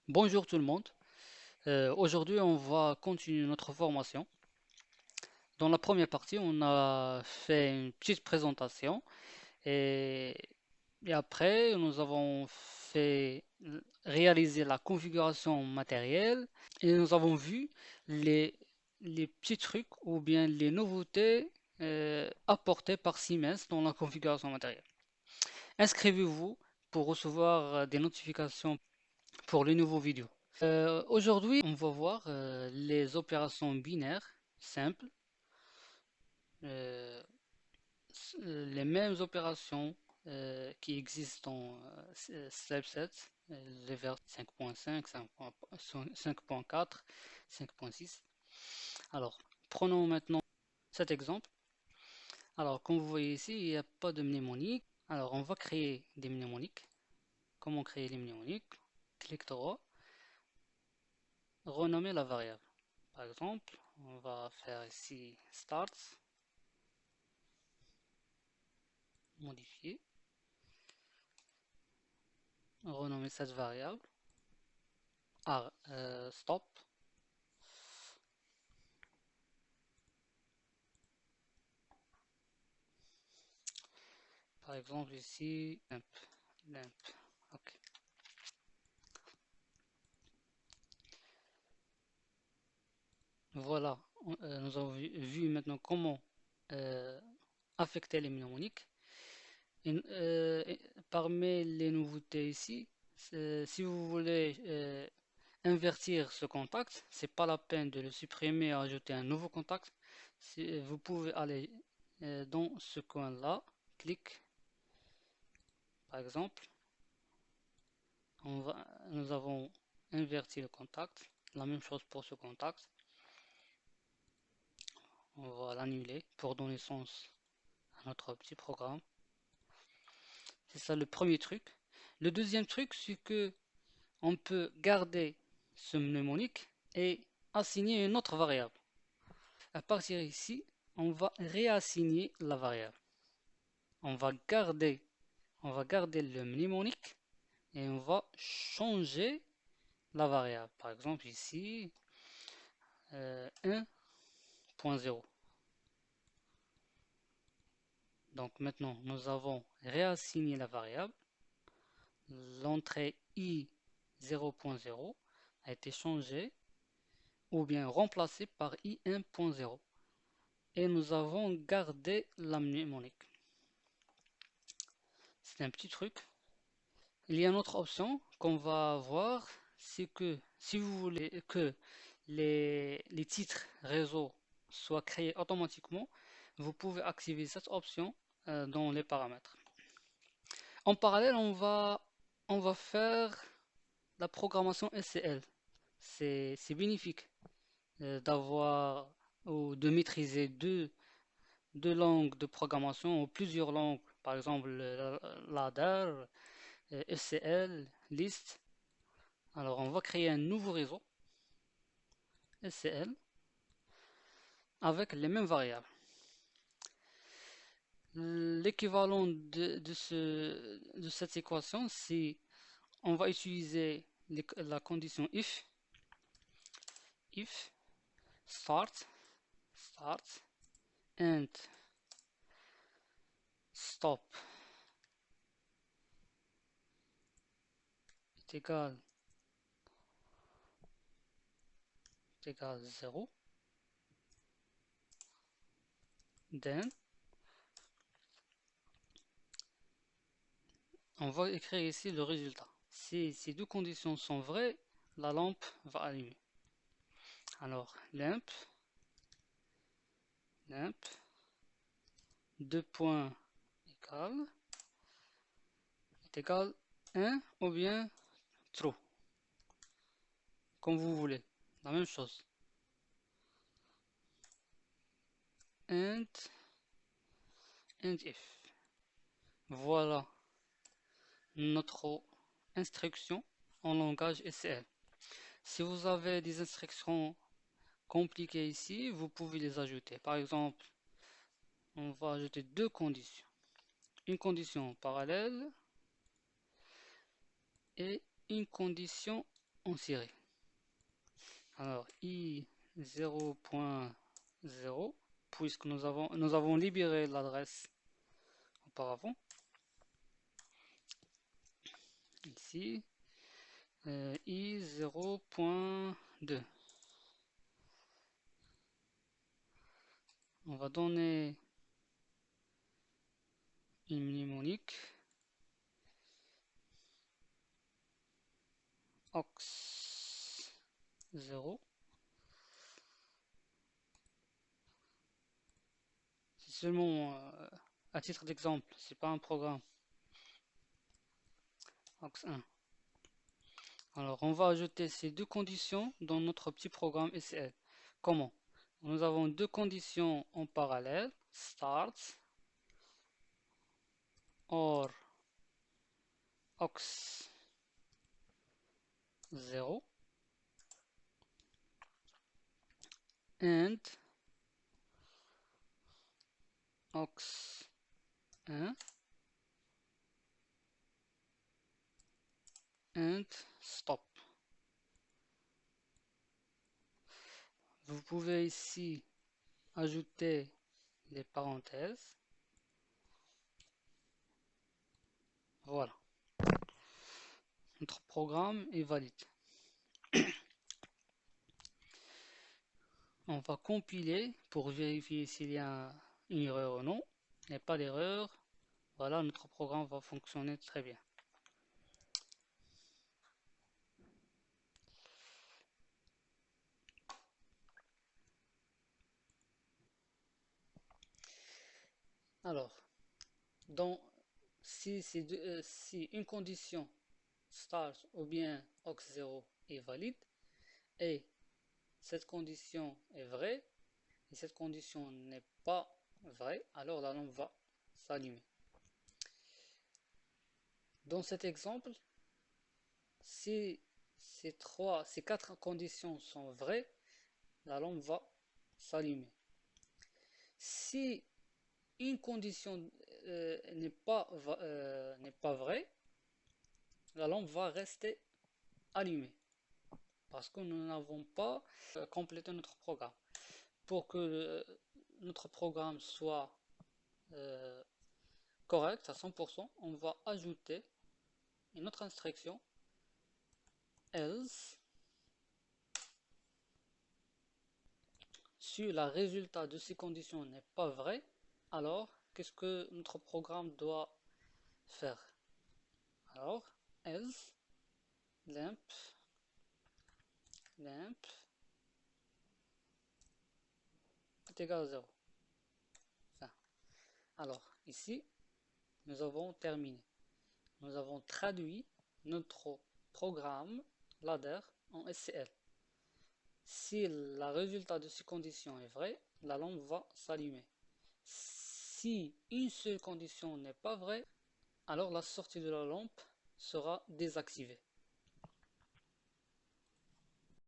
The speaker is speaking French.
Bonjour tout le monde. Aujourd'hui, on va continuer notre formation. Dans la première partie, on a fait une petite présentation et, et après, nous avons fait réaliser la configuration matérielle et nous avons vu les, les petits trucs ou bien les nouveautés apportées par Siemens dans la configuration matérielle. Inscrivez-vous pour recevoir des notifications pour les nouveaux vidéos. Aujourd'hui, on va voir les opérations binaires simples, euh, les mêmes opérations qui existent dans Step 7, les vers 5.5, 5.4, 5.6. Alors, prenons maintenant cet exemple. Alors, comme vous voyez ici, il n'y a pas de mnémonique. Alors, on va créer des mnémoniques. Comment créer les mnémoniques? Clic droit, renommer la variable. Par exemple, on va faire ici start, modifier, renommer cette variable, stop, par exemple ici, limp, ok. Voilà, nous avons vu maintenant comment euh, affecter les mnémoniques. Et parmi les nouveautés ici, si vous voulez invertir ce contact, c'est pas la peine de le supprimer et ajouter un nouveau contact. Vous pouvez aller dans ce coin-là, clic, par exemple, nous avons inverti le contact. La même chose pour ce contact. On va l'annuler pour donner sens à notre petit programme. C'est ça le premier truc. Le deuxième truc, c'est que on peut garder ce mnémonique et assigner une autre variable. À partir d'ici, on va réassigner la variable. On va garder, on va garder le mnémonique et on va changer la variable. Par exemple ici, 1.0. Donc maintenant, nous avons réassigné la variable. L'entrée i 0.0 a été changée ou bien remplacée par i 1.0. Et nous avons gardé la mnémonique. C'est un petit truc. Il y a une autre option qu'on va voir, c'est que si vous voulez que les titres réseau soient créés automatiquement, vous pouvez activer cette option dans les paramètres. En parallèle, on va faire la programmation SCL. C'est bénéfique d'avoir ou de maîtriser deux langues de programmation ou plusieurs langues, par exemple ladder, SCL, list. Alors on va créer un nouveau réseau SCL avec les mêmes variables. L'équivalent de cette équation, c'est on va utiliser la condition if start and stop est égal 0, then on va écrire ici le résultat. Si ces deux conditions sont vraies, la lampe va allumer. Alors, lamp, 2 points est égal 1 ou bien true, comme vous voulez. La même chose. And, and if. Voilà notre instruction en langage SCL. Si vous avez des instructions compliquées ici, vous pouvez les ajouter. Par exemple, on va ajouter deux conditions. Une condition parallèle et une condition en série. Alors, I 0.0, puisque nous avons libéré l'adresse auparavant, ici, I 0.2. On va donner une mnémonique, aux 0. C'est seulement à titre d'exemple, c'est pas un programme. Aux 1. Alors, on va ajouter ces deux conditions dans notre petit programme SL. Comment? Nous avons deux conditions en parallèle, start or aux 0 and aux 1 and stop. Vous pouvez ici ajouter les parenthèses. Voilà, notre programme est valide. On va compiler pour vérifier s'il y a une erreur ou non. Il n'y a pas d'erreur. Voilà, notre programme va fonctionner très bien. Alors, si une condition start ou bien aux 0 est valide et cette condition est vraie et cette condition n'est pas vraie, alors la lampe va s'allumer. Dans cet exemple, si ces quatre conditions sont vraies, la lampe va s'allumer. Si une condition n'est pas vraie, la lampe va rester allumée parce que nous n'avons pas complété notre programme. Pour que notre programme soit euh, correct à 100%, on va ajouter une autre instruction else. Si le résultat de ces conditions n'est pas vrai, alors qu'est-ce que notre programme doit faire? Alors, else lamp est égal à 0. Enfin, alors, ici, nous avons terminé. Nous avons traduit notre programme ladder en SCL. Si le résultat de ces conditions est vrai, la lampe va s'allumer. Si une seule condition n'est pas vraie, alors la sortie de la lampe sera désactivée.